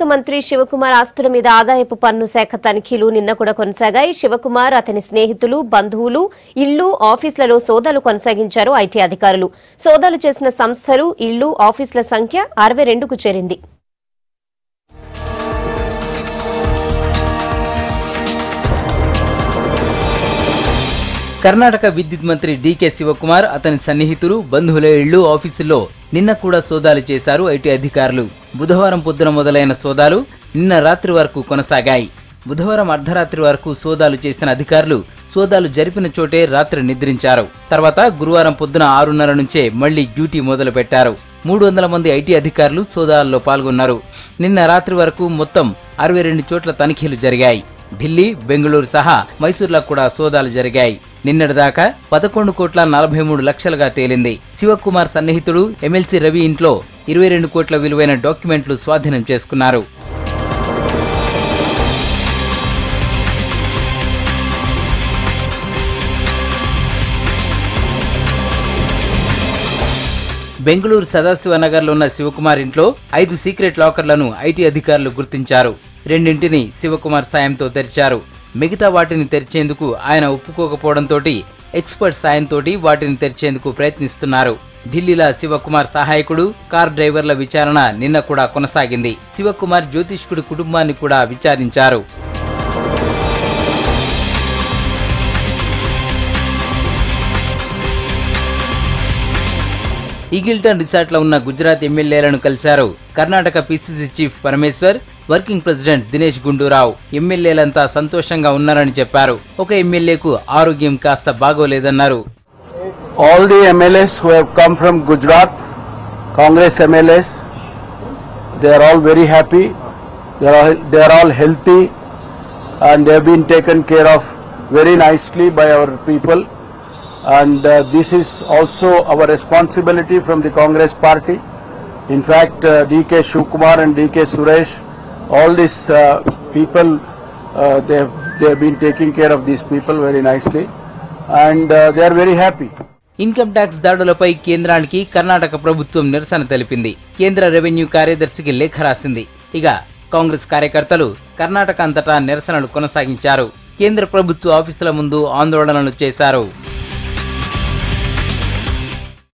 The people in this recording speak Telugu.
కర్ణాటక మంత్రి శివకుమార్ ఆస్తుల మీద ఆదాయపు పన్ను శాఖ తనిఖీలు నిన్న కూడా కొనసాగాయి. శివకుమార్, అతని స్నేహితులు, బంధువులు ఇళ్లు, ఆఫీసులలో సోదాలు కొనసాగించారు ఐటీ అధికారులు. సోదాలు చేసిన సంస్థలు, ఇళ్లు, ఆఫీసుల సంఖ్య 62కు చేరింది. కర్ణాటక విద్యుత్ మంత్రి డీకే శివకుమార్, అతని సన్నిహితులు, బంధువుల ఇళ్లు, ఆఫీసుల్లో నిన్న కూడా సోదాలు చేశారు ఐటీ అధికారులు. బుధవారం పొద్దున మొదలైన సోదాలు నిన్న రాత్రి వరకు కొనసాగాయి. బుధవారం అర్ధరాత్రి వరకు సోదాలు చేసిన అధికారులు సోదాలు జరిపిన చోటే రాత్రి నిద్రించారు. తర్వాత గురువారం పొద్దున 6:30 నుంచే మళ్లీ డ్యూటీ మొదలు పెట్టారు. 300 మంది ఐటీ అధికారులు సోదాల్లో పాల్గొన్నారు. నిన్న రాత్రి వరకు మొత్తం 62 చోట్ల తనిఖీలు జరిగాయి. ఢిల్లీ, బెంగళూరు సహా మైసూర్లో కూడా సోదాలు జరిగాయి. నిన్నటిదాకా 11,43 లక్షలుగా తేలింది. శివకుమార్ సన్నిహితుడు ఎమ్మెల్సీ రవి ఇంట్లో 22 కోట్ల విలువైన డాక్యుమెంట్లు స్వాధీనం చేసుకున్నారు. బెంగళూరు సదాశివనగర్లో ఉన్న శివకుమార్ ఇంట్లో 5 సీక్రెట్ లాకర్లను ఐటీ అధికారులు గుర్తించారు. 2ంటిని శివకుమార్ సాయంతో తెరిచారు. మిగతా వాటిని తెరిచేందుకు ఆయన ఒప్పుకోకపోవడంతో ఎక్స్పర్ట్ సాయంతో వాటిని తెరిచేందుకు ప్రయత్నిస్తున్నారు. ఢిల్లీలో శివకుమార్ సహాయకుడు, కార్ డ్రైవర్ల విచారణ నిన్న కూడా కొనసాగింది. శివకుమార్ జ్యోతిష్కుడి కుటుంబాన్ని కూడా విచారించారు. ఈగిల్టన్ రిసార్ట్ లో ఉన్న గుజరాత్ ఎమ్మెల్యేలను కలిశారు. Karnataka PCC chief Parameshwar, working president Dinesh Gundu Rao ఎమ్మెల్యేలంతా సంతోషంగా ఉన్నారని చెప్పారు. ఒక ఎమ్మెల్యేకు ఆరోగ్యం కాస్త బాగోలేదన్నారు. All the MLAs who have come from Gujarat, Congress MLAs, they are all very happy. They are all healthy and they have been taken care of very nicely by our people. And this is also our responsibility from the Congress party. In fact, DK Shivkumar and DK Suresh, all these people, they have been taking care of these people very nicely and they are very happy. Income tax దాడులపై కేంద్రానికి కర్ణాటక ప్రభుత్వం నిరసన తెలిపింది. కేంద్ర రెవెన్యూ కార్యదర్శికి లేఖ రాసింది. ఇక కాంగ్రెస్ కార్యకర్తలు కర్ణాటక అంతటా నిరసనలు కొనసాగించారు. కేంద్ర ప్రభుత్వ ఆఫీసుల ముందు ఆందోళనలు చేశారు.